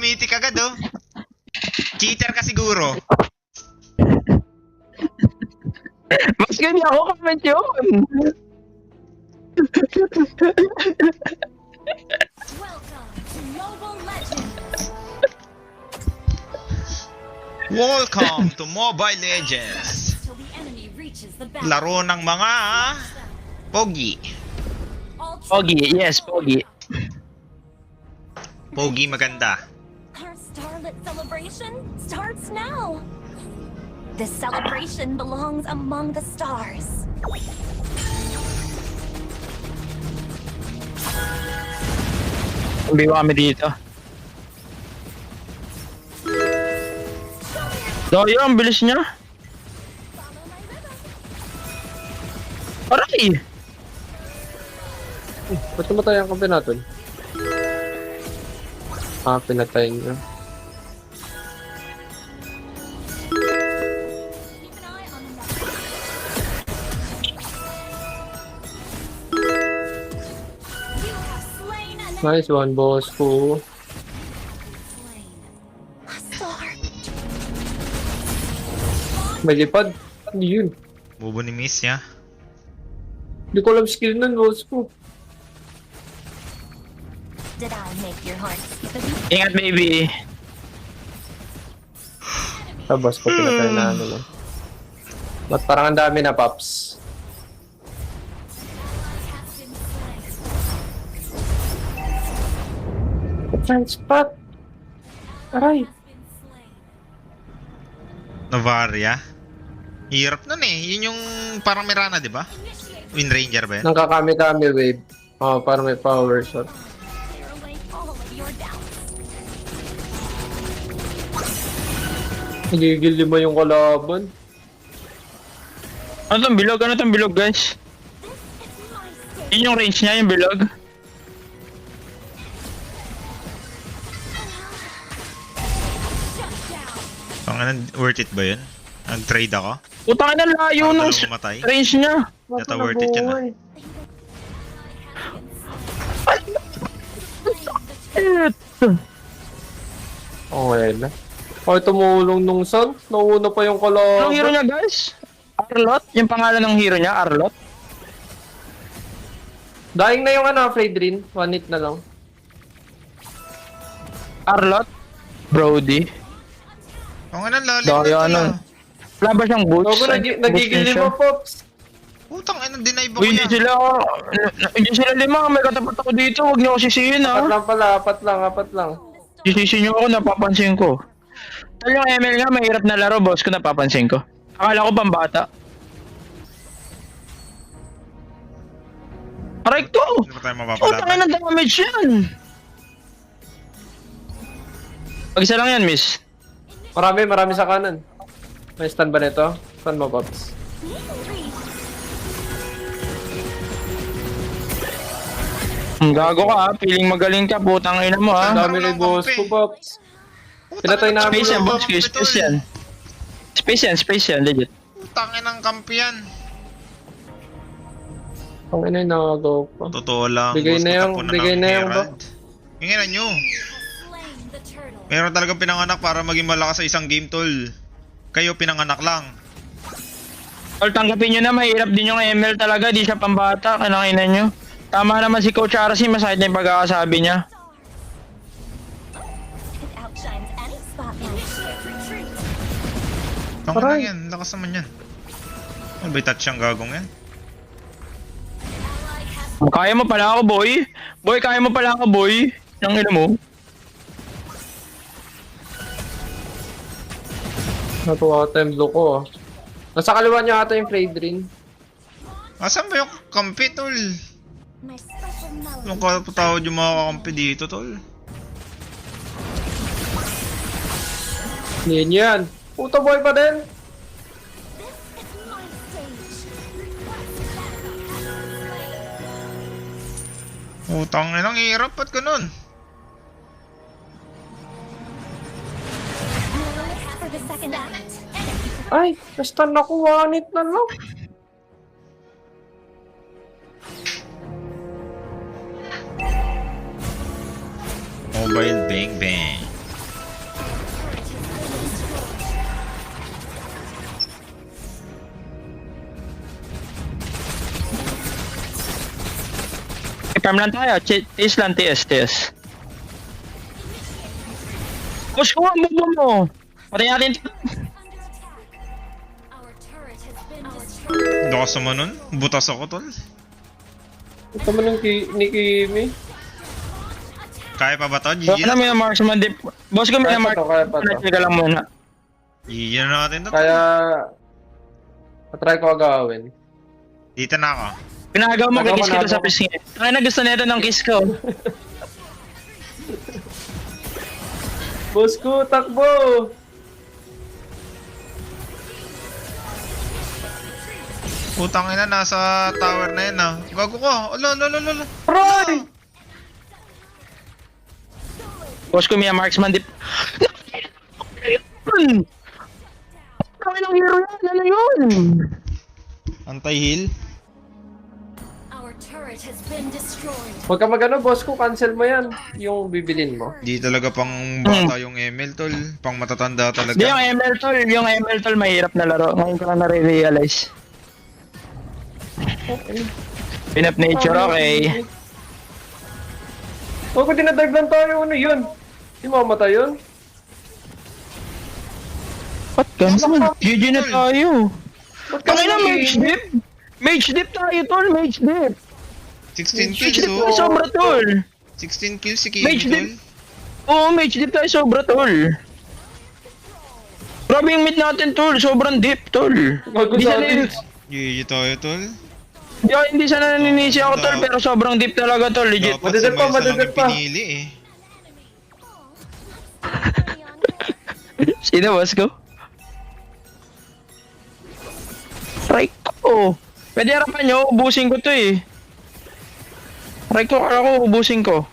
mythic agad, oh. Cheater ka siguro. Mas ganyan ako comment yun. Welcome to Mobile Legends. Laro ng mga pogi. Pogi, yes, Pogi. Pogi maganda. Our starlit celebration starts now. This celebration belongs among the stars. Biwa kami dito. Daya, ang bilis niya. Aray! Ba't tumatay ang kampi natin? Ah, pinatay niya. Keep an eye on the map. You have slain an Nice one, boss ko. slain. A star. May lipad. Ano yun? Bobo ni Miss niya. Hindi ko alam skill nun, boss ko. Did I make your heart skip a beat? Ingat, baby. Ah, boss ko, pinatay na ano lang. Ba't parang ang dami na, Pops? Blind spot! Aray! Novaria. Hirap nun eh. Yun yung parang Mirana, di ba? Wind Ranger ba yun? Nang kakami-kami wave. Oh, parang may power shot. Clear away all of your doubts. Higigil lima yung kalaban. Ano tong bilog? Ano tong bilog, guys? My state. Yun yung range niya, yung bilog. Shut down. Pangalan, worth it ba yun? Nag-trade ako? Putang ina, layo Para nung dalawang mamatay? range niya. Yata worth it yun, ah. Okay na. Ay, tumulong nung sun. Nauna pa yung kalaban. Anong hero niya, guys? Arlot? Yung pangalan ng hero niya, Arlot? Daing na yung ano, Fredrin. 1 hit na lang. Arlot? Brody? Pangalan, lalim Dahil na ano? ito. Wala ba siyang boots? Bago nagigil Boots din lima, siya. Pops. Putang ina, deny ba Uy, hindi kuya? sila, hindi sila lima. May katapat ako dito. Huwag niyo ako sisihin, Apat ha? lang pala, apat lang. Sisisi niyo ako, napapansin ko. Tal yung ML nga, mahirap na laro, boss ko, napapansin ko. Akala ko pambata. Aray ko! Hindi pa tayo Putang mapapalaban. ina, damage yan! Pag-isa lang yan, miss. Marami sa kanan. May stun ba nito? Stun mo, Pops. Gago ka, ha? Feeling magaling ka, putang ina mo, Ang ha? dami Parang ni boss kampi. ko, Pops. Putang Pinatay ina, namin Space yan, yung boss ko, space yan. Space yan, legit. Putang ina ng kampi yan. Ang ina yung nakagaw pa. Totoo lang. Bigay boss na ko, yung- tapunan bigay ng na yung Herald. Hinginan nyo. Slain the turtle. Meron talagang pinanganak para maging malakas sa isang game, tol. Kayo pinanganak lang. Tol, tanggapin nyo na, mahirap din yung ML talaga, di siya pambata, kanangina nyo. Tama naman si Coach RC, masahit na yung pagkakasabi niya. It outshines any spotlight. Retreat. Tanga lang Aray. yan. Lakas naman yan. Ano ba yung touch yung gagong yan? Kaya mo pala ako, boy. Boy, kaya mo pala ako, boy. Nang ina mo. Natuwa ata yung blue ko, ah. Nasa kaliwa niya ata yung Fredrin. Asan ba yung kampi, tol? My special melody. Yung kapatawad yung mga kakampi dito, tol. Yan. Puta boy pa din. This is my stage. Utang na lang, hirap. Ba't ganun? For the second act. Ay, na-stun ako. 1 hit na lang. Mobile Bang Bang. Farm lang tayo. TS lang, TS. Push ko ang bubo mo. Patay natin. Our turret has been destroyed. Lakas naman nun. Butas ako, tol. Ito man ng ni Kimi. Kaya pa ba to? Baka GG na may marksman dip. Boss ko may Kaya pa to, kaya pa to. marksman. Teka lang muna. GG na natin to. Kaya... Patry ko agawin. Dito na ako. Pinagaw mo Nagawa kay kiss kita na sa ako. pisngi. Ay na gusto nito ng kiss ko. Boss ko, takbo! Putang ina, nasa tower na yun ah. Gago ko. Alo. Roy! Boss ko may marksman dip. Kami ng hero yan. Ano yun? Anti-heal. Our turret has been destroyed. Huwag ka magano, boss ko, cancel mo yan. Yung bibilin mo. Di talaga pang bata yung ML, tol. Pang matatanda talaga. Di yung ML tol. Yung ML tol mahirap na laro. Ngayon ko lang nare-realize. Pinap nature, okay. Huwag ko dinadive lang tayo, ano yun? Di mamatay yun? What ganun? GG na tayo. Ba't ka Kami na nag- mage dip. Mage dip tayo tol. Mage dip. 16 Mage kills, dip tayo oh. sobra tol. 16 kills si Kimi, Mage tol. dip. Oo, mage dip tayo sobra tol. Grabe yung mid natin tol. Sobrang dip tol. Gago Hindi sa sana, atin. GG tayo, tol. hindi sana naninisi ako tol. Pero sobrang dip talaga tol. Legit. Dapat Madadip pa, sa may isa lang madadip yung pa. pinili eh. Sino boss ko? Try ko. Pwede harapan nyo. Ubusin ko to eh. Try ko. Kala ko ubusin ko.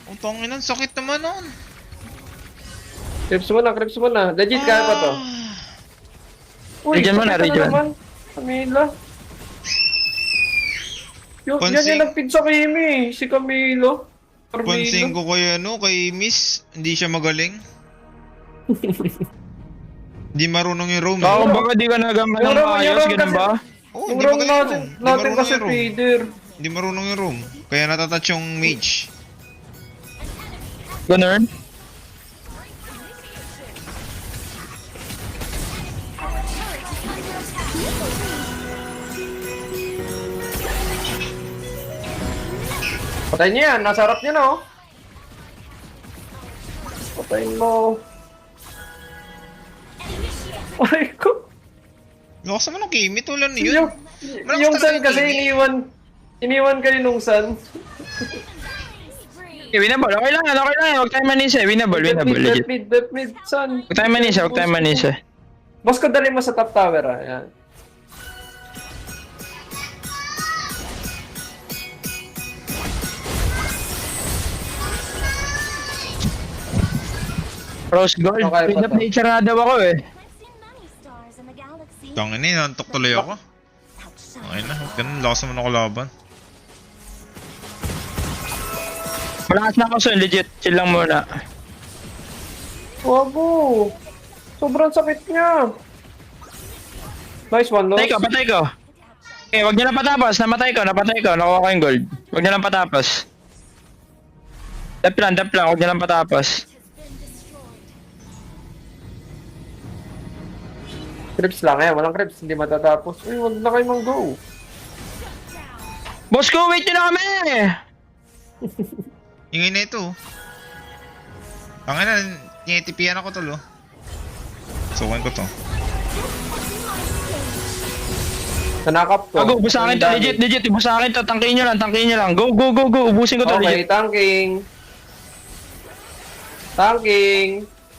Ang tangin ang sakit naman nun. Crips mo na. Legit, kaya pa to. Regen mo na, sakit regen. naman. Camila. Yan Pansin- yung nagpid sa Kimi. Si Camilo. Pansin ko kay kay Miss, hindi siya magaling. Di marunong yung roam. Baka Eh. baka di ka nagaman ng Yung roam maayos. kasi- Ganun ba? Oh, Yung hindi room magaling natin, yung roam. Di natin marunong kasi yung roam. feeder. Hindi marunong yung roam. Kaya natatouch yung mage. Ganun? Patayin niyo yan. Nasa harap niyo na, oh. Patayin mo. Ay ko. Lakas naman ng Kimi, tol. Ano yun? Yung, Malakas yung talaga sun kasi Kimi. iniwan kayo nung sun. Okay, winnable. Okay lang yan. Huwag tayo manisa. Winnable. Legit. Left mid, sun. Huwag tayo manisa. Boss ko, dali mo sa top tower, ah. Yan. Rose gold. Okay, Pinap pato. nature na daw ako eh. I've seen many stars in the galaxy. Tangin eh, nantok tuloy ako. Outshine. Okay na, ganun. Lakas naman ako laban. Malakas na ako son. Legit. Chill lang muna. Wago. Sobrang sakit niya. Nice one, no? Patay ko. Okay, wag niyo na patapos. Napatay ko. Nakuha ko yung gold. Wag niyo lang patapos. Dap lang. Wag niyo lang patapos. Crips lang, eh. Walang crips. Hindi matatapos. Uy, wag na kayo mang-go. Boss ko, wait nyo na kami! Ingay na ito. Tangin na, tinitipian ako, tol. Oh. Sukan ko to. Nanakap ko. Go, ubus sa akin to. Legit. Ubus sa akin to. Tangkihin nyo lang. Go. Ubusin ko to. Okay, Legit. tanking.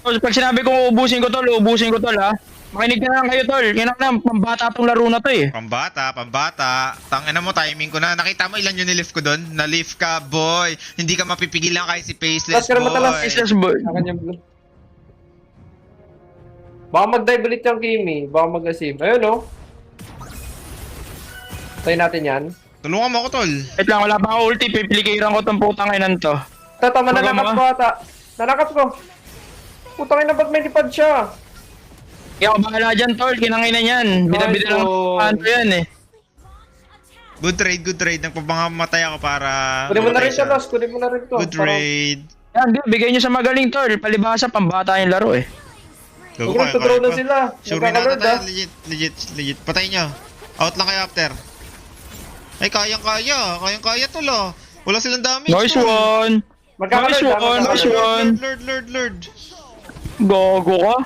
Pag sinabi kong ubusin ko to, ha? Makinig na lang kayo, tol. Yan na, pambata tong laro na to eh. Pambata. Tangina mo, timing ko na. Nakita mo ilan yung nilift ko doon? Na-lift ka, boy. Hindi ka mapipigilan kahit si Faceless, Tapos ka na matalas, boy. Faceless boy. Sa kanya blue. Baka mag-dive ulit yung Kimi. Baka mag-asim. Ayun, no? Tayo natin yan. Tulungan mo ako, tol. Wait lang, wala pa ako ulti. Pipilikiran ko tong putang inan to. Tama, Baga nanakap mo, ko ata. Nanakap ko. Putang ina, ba't may lipad siya? Kaya ako bahala dyan, tol. Kinangina yan. Bida-bida lang. Nice one. Ano yan eh. Good trade. Nagpapangamatay ako para... Kunin mo na rin siya, Los. Kunin mo na rin to. Good trade. Yan, di, bigay nyo sa magaling tol. Palibasa, pambata yung laro eh. Go, Parang tutraw na sila. Sure na Magkakalord, tayo. ah. Legit. Patay nyo. Out lang kayo after. Ay, kayang-kaya tol oh. Wala silang damage. Nice tol. one. Magkakalord, Nice ah, one, nice magkakalord. one. Lord. Gogo ka.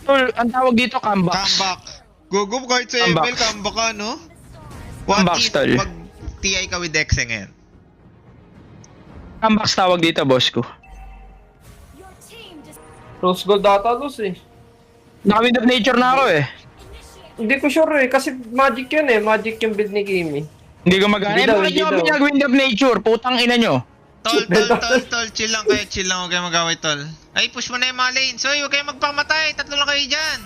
Tol, ang tawag dito, comebacks. Comeback. Go kahit sa ML, Comebacks. comeback ka, no? What Comebacks, if tol. mag-TI ka with Dexe ngayon? Comebacks tawag dito, boss ko. Your team Rose gold data, Los eh. Naka-wind of nature na ako eh. Hindi ko sure eh, kasi magic yun eh. Magic yung build ni Kimi. Hindi ko magana. Hindi Eh, daw, bakit hindi nyo daw. pinag-wind of nature? Putang ina nyo. Tol. Chill lang kayo. Huwag kayo mag-away, tol. Ay, push mo na yung mga lanes. Hoy, huwag kayo magpakamatay. Tatlo lang kayo dyan.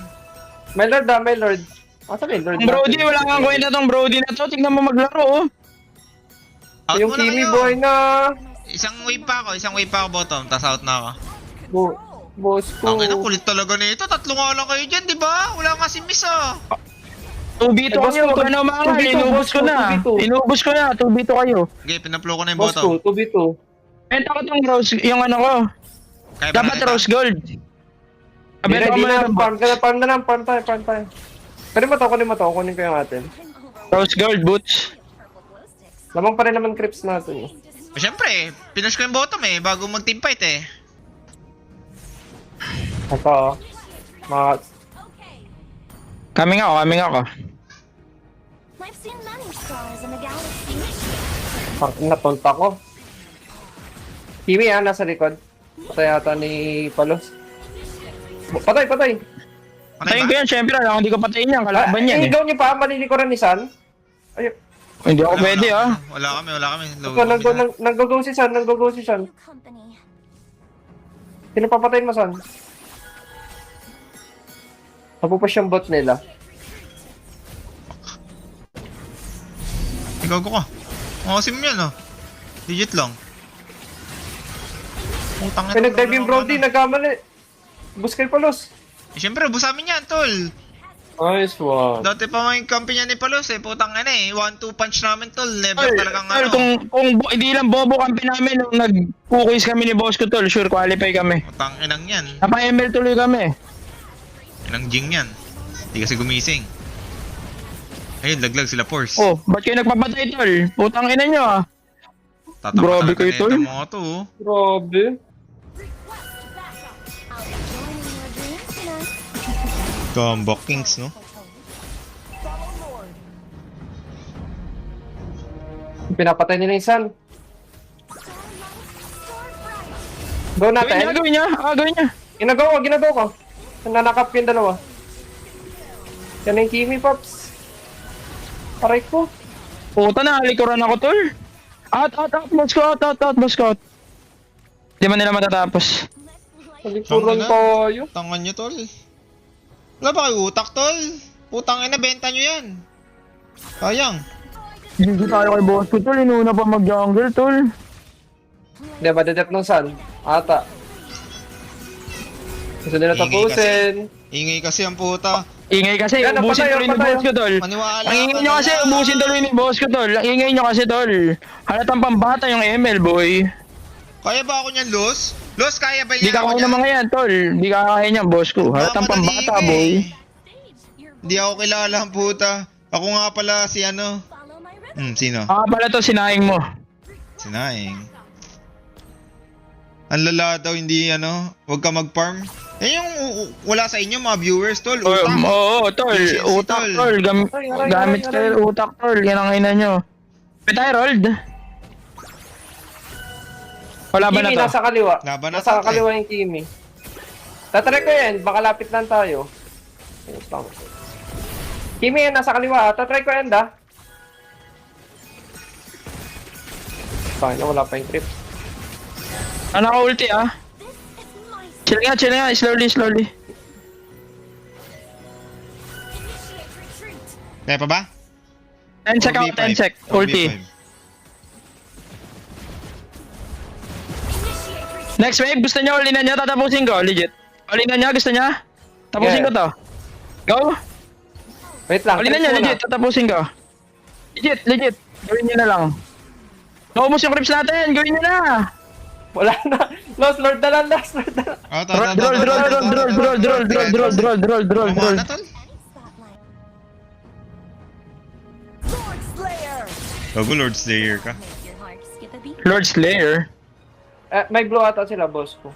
My lord ah, my lord. Asa may lord? Ang Brody, wala kang kwenta tong Brody na to. Tignan mo maglaro oh. Out Yung muna Kimi kayo. boy na... Isang wave pa ako bottom. Tas out na ako. Boss ko. Ang ina, kulit talaga nito. Tatlo nga lang kayo dyan, di ba? Wala nga si Miss, oh. 2v2 Eh, boss kayo. ko, Ano mga 2v2, inubos boss ko ko, na. 2v2. Inubos ko na. 2v2 kayo. Okay, pinaplo ko na yung Boss bottom. ko, 2v2. Benta ko tong rose, yung ano ko. Kaya ba Dapat nakita? rose gold. Hindi Benta ko muna na, ng farm na lang, farm tayo. Kunin mo to, kunin ko yung atin. rose gold boots. Lamang pa rin naman creeps natin eh. Eh, syempre, pinush ko yung bottom eh, bago mag-team fight eh. Ito, mga... Coming ako. I've seen many stars in the galaxy. Natunta ko. Kimi nasa likod. Patay ata ni Palos. Patay! Patay Patayin ba? ko yan, syempre. Alam ko hindi ko patayin yan. Kalaban yan eh. Ikaw niyo pa, malilikuran ni San. Ay, Hindi ako pwede ah. Wala kami. Low ito, kami. nag-go si San. New company. Sino papatayin mo, San? Napupush yung bot nila. Ikaw ko ka. Makasim yan oh. Legit lang. Putang ina. Pinag-dive yung Brody, nagkamali. Buskay Palos. Eh, syempre, ubus amin yan, tol. Nice one. Dati pa may kampi niya ni Palos eh. Putang ina eh. 1-2 punch namin, tol. Never Tol, talagang tol, ano. hindi lang bobo kampi namin nung nag-cookies kami ni boss ko tol, sure qualify kami. Putang inang yan. Napa-ML tuloy kami. Inang jing yan. Hindi kasi gumising. Ayun, laglag sila force. Oh, ba't kayo nagpapatay tol? Putang ina nyo ah. Tatama grabe talaga kayo, nito tol. mga to oh. Grabe. I'll be joining your dreams tonight. Comeback Kings, no? Pinapatay nila yung San. Go natin. Gawin niya. Gawin niya. Ginagawa ko. Nanakap ko yung dalawa. Yan yung Kimi, Pops. Aray ko. Puta na, likuran ako tol. Out, boss ko, out. Di man nila matatapos. Nalikuran Tangina. tayo. Tangan nyo, tol. Wala ba kayo utak, tol? Putang ina, benta nyo yan. Sayang. Hindi tayo kay boss ko tol, inuna pa mag-jungle tol. Hindi ba, dedep ng San? Ata. Gusto nila Ingay tapusin. Ingay kasi ang puta. Ingay kasi, Yan, ubusin napatay, tuloy ni napatay. boss ko tol. Maniwala Ang ingay ka nyo na kasi, lang. ubusin tuloy ni boss ko tol. Ang ingay nyo kasi tol. Halatang pambata yung ML boy. Kaya ba ako niyan, Los? Los, kaya ba Di yan ka ako kaya niyan? ng mga yan tol. Di ka kaya niyan boss ko. Halatang pambata boy. Hindi ako kilala ang puta. Ako nga pala si ano. Follow my rhythm. Sino? Pala to, sinaing mo. Si Naing. Ang lala daw, hindi ano. Huwag ka mag-farm. Eh yung wala sa inyo mga viewers, tol. Utak. Oo, tol. Efficiency, Utak tol. tol. Aray, Gamit aray, kayo utak tol. Yan ang ina nyo. May tayo rolled. Wala ba na Kimi to? nasa kaliwa. Laban na Nasa to, kaliwa yung Kimi. Tatry ko yan, baka lapit lang tayo. Ayos lang. Kimi yan, nasa kaliwa. Tatry ko yan, da. Bakit na wala pa yung trip? Ano ka ulti ah? This is my Chill nga. Slowly. initiate retreat. Kaya pa ba? 10 sec out, 10 sec. Ulti. Initiate retreat. Next wave, gusto nyo ulinan nyo? Tatapusin ko, legit. Ulinan nyo, gusto nyo? Tapusin Yeah. ko to. Go! Wait lang. Ulinan trip nyo, muna. legit. Tatapusin ko. Legit. Gawin nyo na lang. Naubos yung creeps natin, gawin nyo na! Wala na. Lost Lord na lang, Lost Lord na lang. Oh, Droll. Kumana, tol. Sword Slayer! Gago, Lord Slayer ka. Make your heart skip a beat. Lord Slayer. May blue ata sila, boss ko.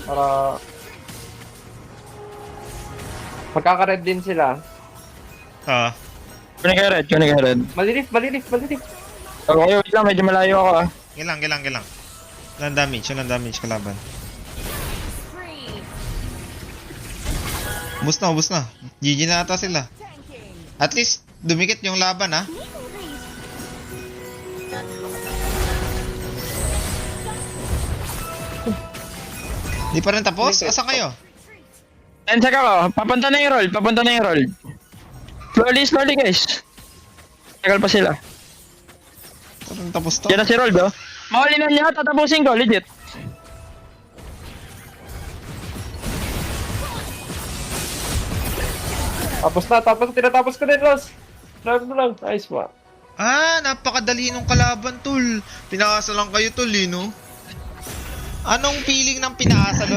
Para... Magkaka-red din sila. Ah, Kunin ka red. Malilif. Okay, wait lang, medyo malayo ako ah. gilang. Walang damage kalaban. Free. Ubus na. GG na ata sila. At least, dumikit yung laban, ha? Di pa rin tapos? Asan kayo? 10 sec ako, papunta na yung roll. Slowly guys. Tagal pa sila. Di pa rin tapos to. Yan na si Rold oh. Mahuli na niya, tatapusin ko, legit. Tinatapos ko din, Ross. Grabe mo lang. Nice one. Ah, napakadali nung kalaban, tol. Pinaasa lang kayo, tol, no? Anong feeling ng pinaasa,